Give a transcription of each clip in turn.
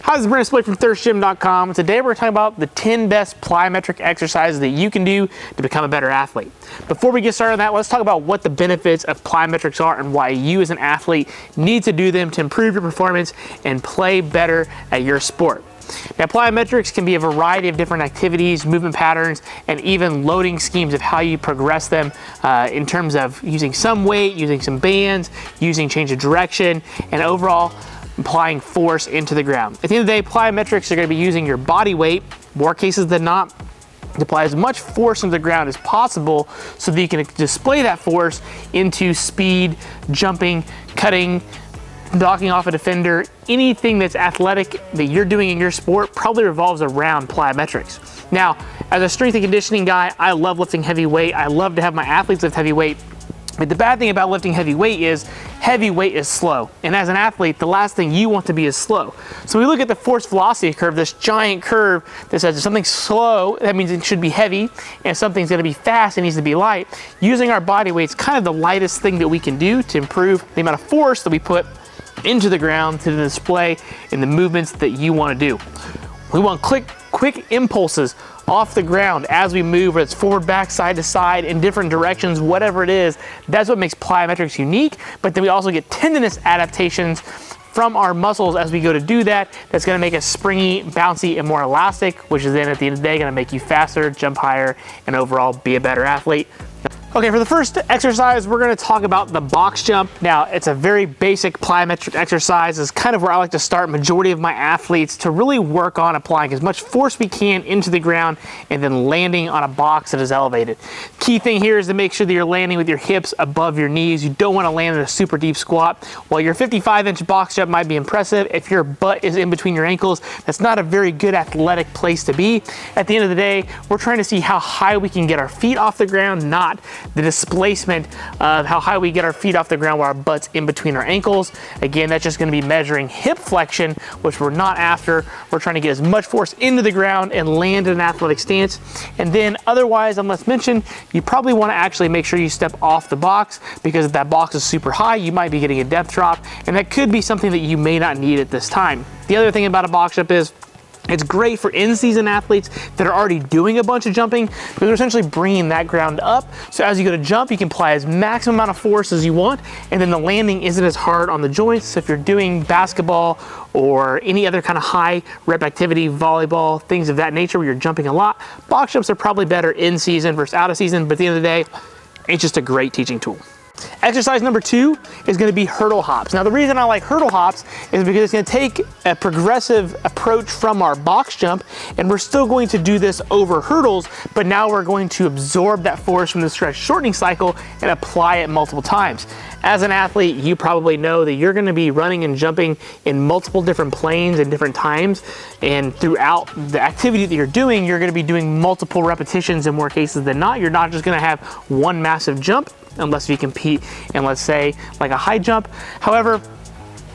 Hi, this is Brandon Spillane from thirstgym.com. Today we're talking about the 10 best plyometric exercises that you can do to become a better athlete. Before we get started on that, let's talk about what the benefits of plyometrics are and why you as an athlete need to do them to improve your performance and play better at your sport. Now, plyometrics can be a variety of different activities, movement patterns, and even loading schemes of how you progress them in terms of using some weight, using some bands, using change of direction, and overall applying force into the ground. At the end of the day, plyometrics are going to be using your body weight, more cases than not, to apply as much force into the ground as possible so that you can display that force into speed, jumping, cutting, knocking off a defender. Anything that's athletic that you're doing in your sport probably revolves around plyometrics. Now, as a strength and conditioning guy, I love lifting heavy weight. I love to have my athletes lift heavy weight. But the bad thing about lifting heavy weight is slow. And as an athlete, the last thing you want to be is slow. So we look at the force velocity curve, this giant curve that says if something's slow, that means it should be heavy, and if something's gonna be fast, it needs to be light. Using our body weight is kind of the lightest thing that we can do to improve the amount of force that we put into the ground to display in the movements that you wanna do. We want quick impulses off the ground as we move, whether it's forward, back, side to side, in different directions, whatever it is. That's what makes plyometrics unique. But then we also get tendinous adaptations from our muscles as we go to do that. That's gonna make us springy, bouncy, and more elastic, which is then at the end of the day gonna make you faster, jump higher, and overall be a better athlete. Okay, for the first exercise, we're gonna talk about the box jump. Now, it's a very basic plyometric exercise. It's kind of where I like to start majority of my athletes to really work on applying as much force we can into the ground and then landing on a box that is elevated. Key thing here is to make sure that you're landing with your hips above your knees. You don't wanna land in a super deep squat. While your 55-inch box jump might be impressive, if your butt is in between your ankles, that's not a very good athletic place to be. At the end of the day, we're trying to see how high we can get our feet off the ground, not the displacement of how high we get our feet off the ground while our butt's in between our ankles. Again, that's just gonna be measuring hip flexion, which we're not after. We're trying to get as much force into the ground and land in an athletic stance. And then otherwise, unless mentioned, you probably wanna actually make sure you step off the box, because if that box is super high, you might be getting a depth drop, and that could be something that you may not need at this time. The other thing about a box jump is it's great for in-season athletes that are already doing a bunch of jumping, because we're essentially bringing that ground up. So as you go to jump, you can apply as maximum amount of force as you want, and then the landing isn't as hard on the joints. So if you're doing basketball or any other kind of high rep activity, volleyball, things of that nature where you're jumping a lot, box jumps are probably better in season versus out of season, but at the end of the day, it's just a great teaching tool. Exercise number 2 is going to be hurdle hops. Now, the reason I like hurdle hops is because it's going to take a progressive approach from our box jump, and we're still going to do this over hurdles, but now we're going to absorb that force from the stretch shortening cycle and apply it multiple times. As an athlete, you probably know that you're going to be running and jumping in multiple different planes and different times, and throughout the activity that you're doing, you're going to be doing multiple repetitions in more cases than not. You're not just going to have one massive jump unless you compete in, let's say, like a high jump. However,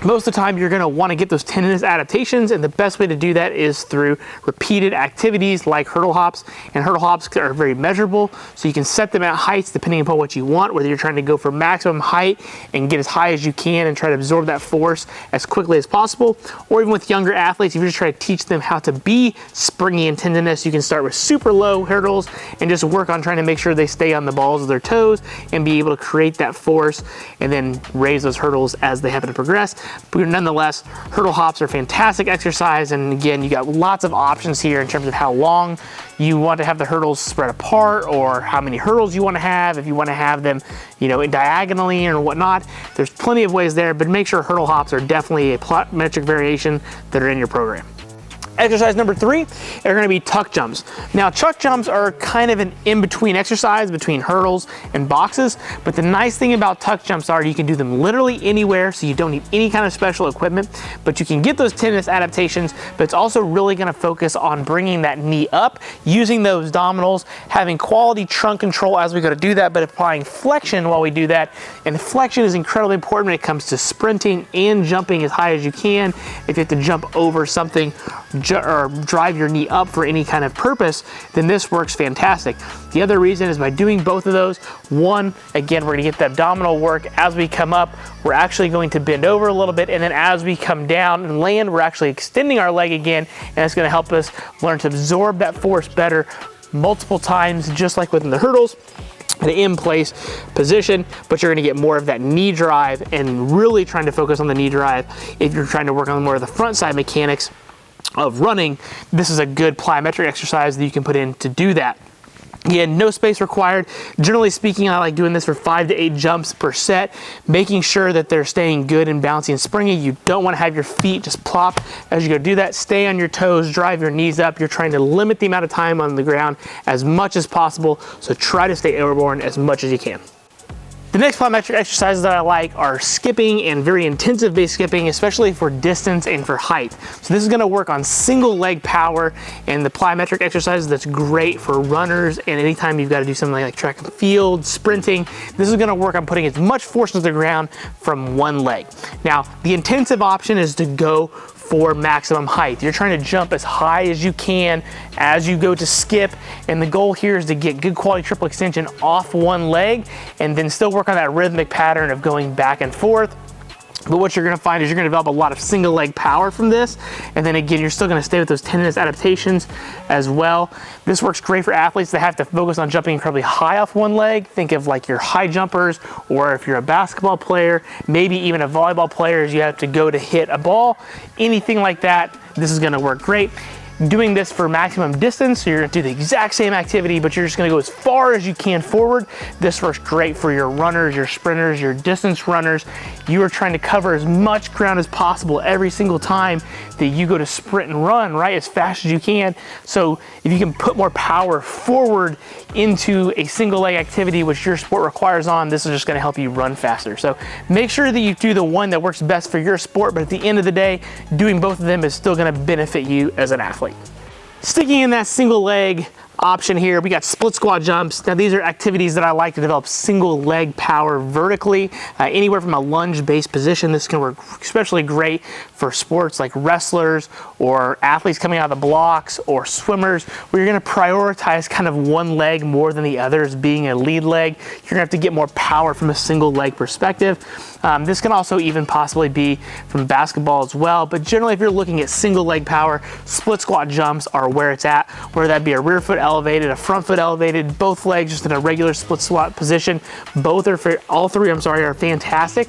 most of the time you're going to want to get those tendinous adaptations, and the best way to do that is through repeated activities like hurdle hops. And hurdle hops are very measurable, so you can set them at heights depending upon what you want, whether you're trying to go for maximum height and get as high as you can and try to absorb that force as quickly as possible, or even with younger athletes, if you're just trying to teach them how to be springy and tendinous, you can start with super low hurdles and just work on trying to make sure they stay on the balls of their toes and be able to create that force and then raise those hurdles as they happen to progress. But nonetheless, hurdle hops are fantastic exercise, and again, you got lots of options here in terms of how long you want to have the hurdles spread apart, or how many hurdles you want to have, if you want to have them, you know, diagonally or whatnot. There's plenty of ways there, but make sure hurdle hops are definitely a plyometric variation that are in your program. Exercise number 3 are going to be tuck jumps. Now, tuck jumps are kind of an in-between exercise between hurdles and boxes, but the nice thing about tuck jumps are you can do them literally anywhere, so you don't need any kind of special equipment, but you can get those tendinous adaptations, but it's also really going to focus on bringing that knee up, using those abdominals, having quality trunk control as we go to do that, but applying flexion while we do that. And flexion is incredibly important when it comes to sprinting and jumping as high as you can. If you have to jump over something, or drive your knee up for any kind of purpose, then this works fantastic. The other reason is by doing both of those, one, again, we're gonna get the abdominal work. As we come up, we're actually going to bend over a little bit, and then as we come down and land, we're actually extending our leg again, and it's gonna help us learn to absorb that force better multiple times, just like within the hurdles, an in-place position, but you're gonna get more of that knee drive, and really trying to focus on the knee drive. If you're trying to work on more of the front side mechanics of running, this is a good plyometric exercise that you can put in to do that. Again, no space required. Generally speaking, I like doing this for 5 to 8 jumps per set, making sure that they're staying good and bouncy and springy. You don't want to have your feet just plop as you go do that. Stay on your toes, drive your knees up. You're trying to limit the amount of time on the ground as much as possible, so try to stay airborne as much as you can. The next plyometric exercises that I like are skipping and very intensive base skipping, especially for distance and for height. So this is gonna work on single leg power, and the plyometric exercises that's great for runners and anytime you've got to do something like track and field, sprinting. This is gonna work on putting as much force into the ground from one leg. Now, the intensive option is to go for maximum height. You're trying to jump as high as you can as you go to skip, and the goal here is to get good quality triple extension off one leg and then still work on that rhythmic pattern of going back and forth. But what you're gonna find is you're gonna develop a lot of single leg power from this. And then again, you're still gonna stay with those tendinous adaptations as well. This works great for athletes that have to focus on jumping incredibly high off one leg. Think of like your high jumpers, or if you're a basketball player, maybe even a volleyball player, as you have to go to hit a ball, anything like that, this is gonna work great. Doing this for maximum distance, so you're gonna do the exact same activity, but you're just gonna go as far as you can forward. This works great for your runners, your sprinters, your distance runners. You are trying to cover as much ground as possible every single time that you go to sprint and run, right, as fast as you can. So if you can put more power forward into a single leg activity, which your sport requires on, this is just gonna help you run faster. So make sure that you do the one that works best for your sport, but at the end of the day, doing both of them is still gonna benefit you as an athlete. Sticking in that single leg option here, we got split squat jumps. Now these are activities that I like to develop single leg power vertically, anywhere from a lunge based position. This can work especially great for sports like wrestlers or athletes coming out of the blocks or swimmers, where you're gonna prioritize kind of one leg more than the others being a lead leg. You're gonna have to get more power from a single leg perspective. This can also even possibly be from basketball as well, but generally if you're looking at single leg power, split squat jumps are where it's at, whether that be a rear foot elevated, a front foot elevated, both legs just in a regular split squat position. Both are for, all three, are fantastic.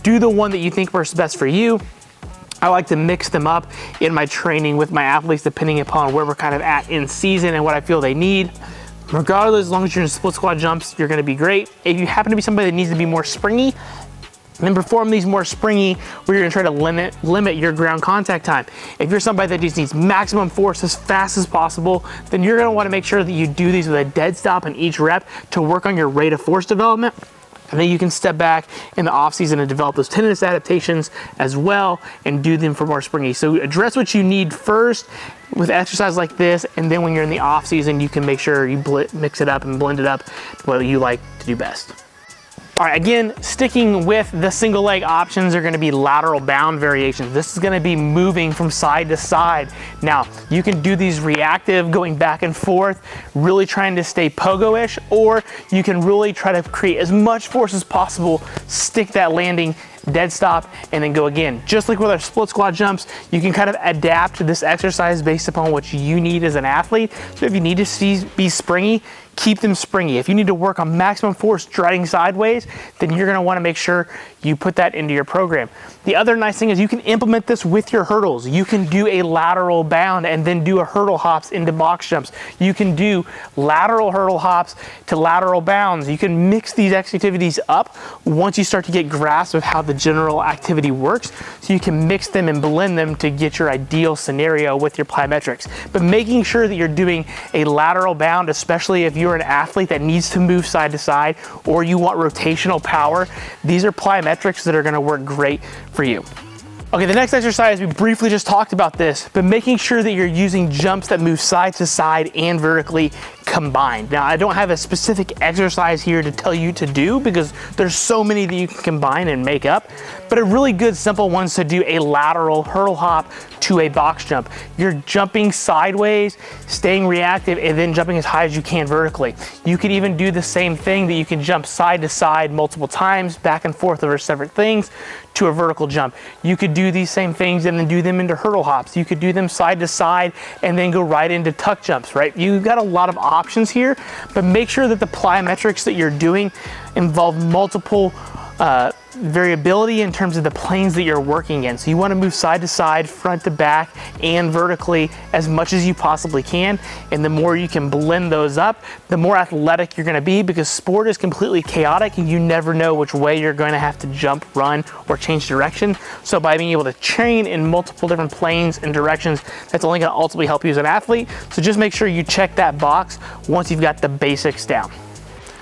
Do the one that you think works best for you. I like to mix them up in my training with my athletes depending upon where we're kind of at in season and what I feel they need. Regardless, as long as you're in split squat jumps, you're gonna be great. If you happen to be somebody that needs to be more springy, then perform these more springy, where you're gonna try to limit your ground contact time. If you're somebody that just needs maximum force as fast as possible, then you're gonna wanna make sure that you do these with a dead stop in each rep to work on your rate of force development. And then you can step back in the off season and develop those tendinous adaptations as well and do them for more springy. So address what you need first with exercise like this, and then when you're in the off season, you can make sure you mix it up and blend it up the way you like to do best. All right, again, sticking with the single leg options are gonna be lateral bound variations. This is gonna be moving from side to side. Now, you can do these reactive, going back and forth, really trying to stay pogo-ish, or you can really try to create as much force as possible, stick that landing, dead stop, and then go again. Just like with our split squat jumps, you can kind of adapt to this exercise based upon what you need as an athlete. So if you need to be springy, keep them springy. If you need to work on maximum force striding sideways, then you're gonna wanna make sure you put that into your program. The other nice thing is you can implement this with your hurdles. You can do a lateral bound and then do a hurdle hops into box jumps. You can do lateral hurdle hops to lateral bounds. You can mix these activities up once you start to get grasp of how the general activity works, so you can mix them and blend them to get your ideal scenario with your plyometrics. But making sure that you're doing a lateral bound, especially if you're an athlete that needs to move side to side or you want rotational power, these are plyometrics that are gonna work great for you. Okay, the next exercise, we briefly just talked about this, but making sure that you're using jumps that move side to side and vertically combined. Now, I don't have a specific exercise here to tell you to do because there's so many that you can combine and make up, but a really good simple one's to do a lateral hurdle hop to a box jump. You're jumping sideways, staying reactive, and then jumping as high as you can vertically. You could even do the same thing that you can jump side to side multiple times, back and forth over separate things to a vertical jump. You could do these same things and then do them into hurdle hops. You could do them side to side and then go right into tuck jumps, right? You've got a lot of options here, but make sure that the plyometrics that you're doing involve multiple variability in terms of the planes that you're working in. So you want to move side to side, front to back, and vertically as much as you possibly can. And the more you can blend those up, the more athletic you're going to be, because sport is completely chaotic and you never know which way you're going to have to jump, run, or change direction. So by being able to train in multiple different planes and directions, that's only going to ultimately help you as an athlete. So just make sure you check that box once you've got the basics down.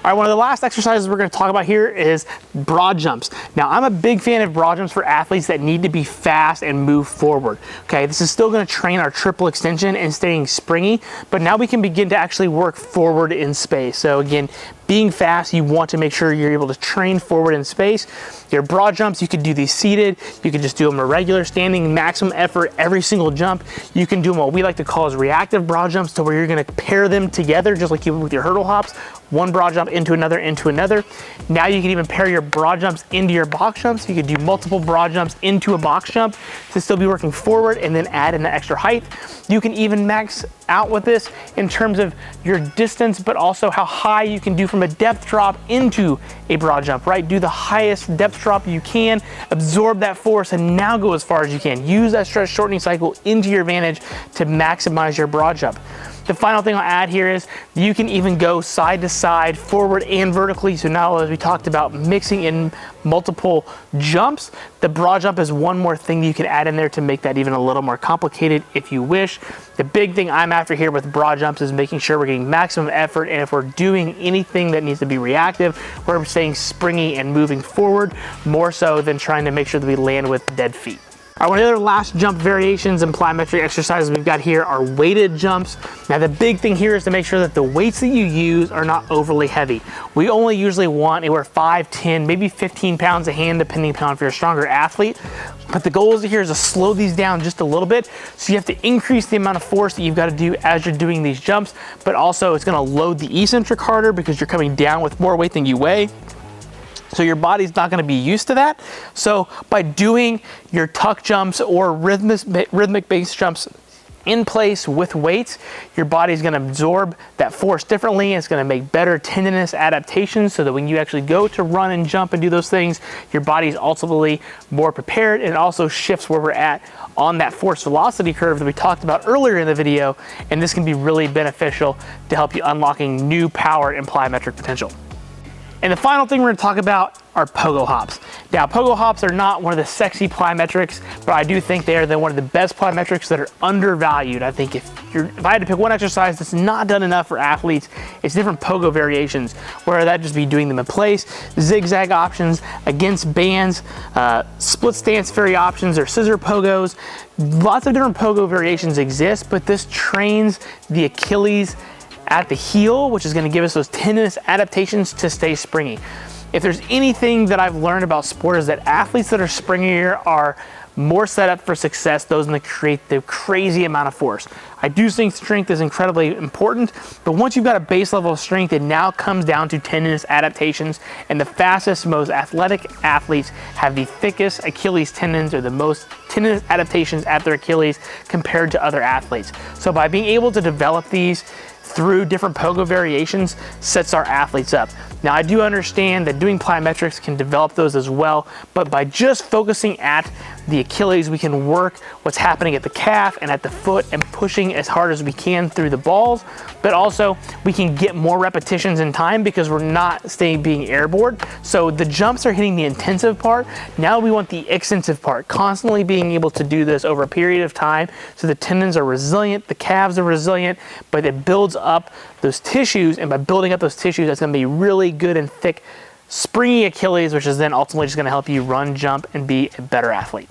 All right, one of the last exercises we're going to talk about here is broad jumps. Now, I'm a big fan of broad jumps for athletes that need to be fast and move forward. Okay, this is still going to train our triple extension and staying springy, but now we can begin to actually work forward in space. So again, being fast, you want to make sure you're able to train forward in space. Your broad jumps, you could do these seated, you could just do them a regular standing, maximum effort every single jump. You can do them what we like to call as reactive broad jumps, to where you're going to pair them together just like you would with your hurdle hops. One broad jump into another, into another. Now you can even pair your broad jumps into your box jumps. You could do multiple broad jumps into a box jump to still be working forward and then add in the extra height. You can even max out with this in terms of your distance, but also how high you can do from a depth drop into a broad jump, right? Do the highest depth drop you can, absorb that force, and now go as far as you can. Use that stretch shortening cycle into your advantage to maximize your broad jump. The final thing I'll add here is you can even go side to side, forward and vertically. So now, as we talked about mixing in multiple jumps, the broad jump is one more thing you can add in there to make that even a little more complicated if you wish. The big thing I'm after here with broad jumps is making sure we're getting maximum effort, and if we're doing anything that needs to be reactive, we're staying springy and moving forward more so than trying to make sure that we land with dead feet. All right, one of the other last jump variations and plyometric exercises we've got here are weighted jumps. Now, the big thing here is to make sure that the weights that you use are not overly heavy. We only usually want anywhere 5, 10, maybe 15 pounds a hand, depending upon if you're a stronger athlete. But the goal here is to slow these down just a little bit. So you have to increase the amount of force that you've got to do as you're doing these jumps, but also it's going to load the eccentric harder because you're coming down with more weight than you weigh. So your body's not going to be used to that. So by doing your tuck jumps or rhythmic base jumps in place with weights, your body's going to absorb that force differently. It's going to make better tendinous adaptations so that when you actually go to run and jump and do those things, your body's ultimately more prepared, and it also shifts where we're at on that force velocity curve that we talked about earlier in the video. And this can be really beneficial to help you unlocking new power and plyometric potential. And the final thing we're going to talk about are pogo hops. Now, pogo hops are not one of the sexy plyometrics, but I do think they are one of the best plyometrics that are undervalued. I think if I had to pick one exercise that's not done enough for athletes, it's different pogo variations, where that just be doing them in place, zigzag options, against bands, split stance options, or scissor pogos. Lots of different pogo variations exist, but this trains the Achilles at the heel, which is going to give us those tendinous adaptations to stay springy. If there's anything that I've learned about sport, is that athletes that are springier are more set up for success, those that create the crazy amount of force. I do think strength is incredibly important, but once you've got a base level of strength, it now comes down to tendinous adaptations, and the fastest, most athletic athletes have the thickest Achilles tendons, or the most tendinous adaptations at their Achilles compared to other athletes. So by being able to develop these through different pogo variations sets our athletes up. Now, I do understand that doing plyometrics can develop those as well, but by just focusing at the Achilles, we can work what's happening at the calf and at the foot and pushing as hard as we can through the balls, but also we can get more repetitions in time because we're not being airborne. So the jumps are hitting the intensive part. Now we want the extensive part, constantly being able to do this over a period of time so the tendons are resilient, the calves are resilient, but it builds up those tissues, and by building up those tissues, that's going to be really good and thick, springy Achilles, which is then ultimately just going to help you run, jump, and be a better athlete.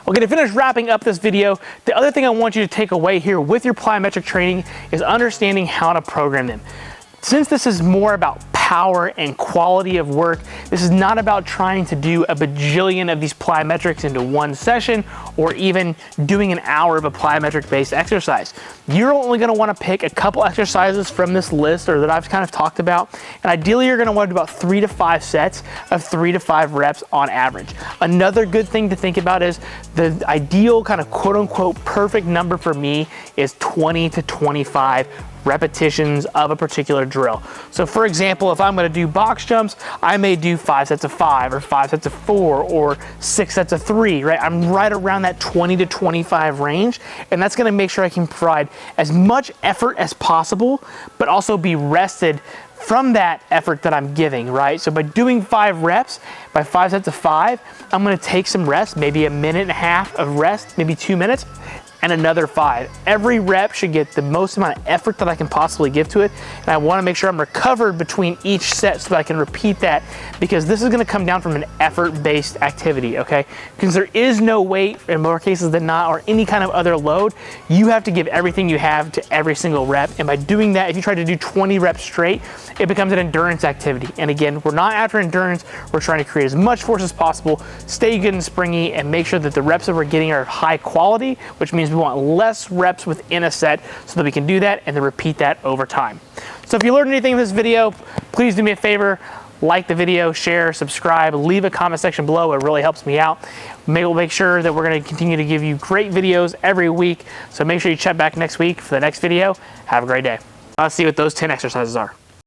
Okay, to finish wrapping up this video, the other thing I want you to take away here with your plyometric training is understanding how to program them. Since this is more about power and quality of work, this is not about trying to do a bajillion of these plyometrics into one session or even doing an hour of a plyometric based exercise. You're only going to want to pick a couple exercises from this list or that I've kind of talked about, and ideally you're going to want to do about 3 to 5 sets of 3 to 5 reps on average. Another good thing to think about is the ideal kind of quote unquote perfect number for me is 20 to 25 repetitions of a particular drill. So for example, if I'm going to do box jumps, I may do 5 sets of 5 or 5 sets of 4 or 6 sets of 3, right? I'm right around that 20 to 25 range, and that's going to make sure I can provide as much effort as possible, but also be rested from that effort that I'm giving, right? So by doing 5 reps, by 5 sets of 5, I'm going to take some rest, maybe a minute and a half of rest, maybe 2 minutes, and another 5. Every rep should get the most amount of effort that I can possibly give to it, and I want to make sure I'm recovered between each set so that I can repeat that, because this is going to come down from an effort-based activity, okay? Because there is no weight, in more cases than not, or any kind of other load. You have to give everything you have to every single rep, and by doing that, if you try to do 20 reps straight, it becomes an endurance activity. And again, we're not after endurance, we're trying to create as much force as possible, stay good and springy, and make sure that the reps that we're getting are high quality, which means we want less reps within a set so that we can do that and then repeat that over time. So if you learned anything in this video, please do me a favor, like the video, share, subscribe, leave a comment section below. It really helps me out. We'll make sure that we're going to continue to give you great videos every week. So make sure you check back next week for the next video. Have a great day. Let's see what those 10 exercises are.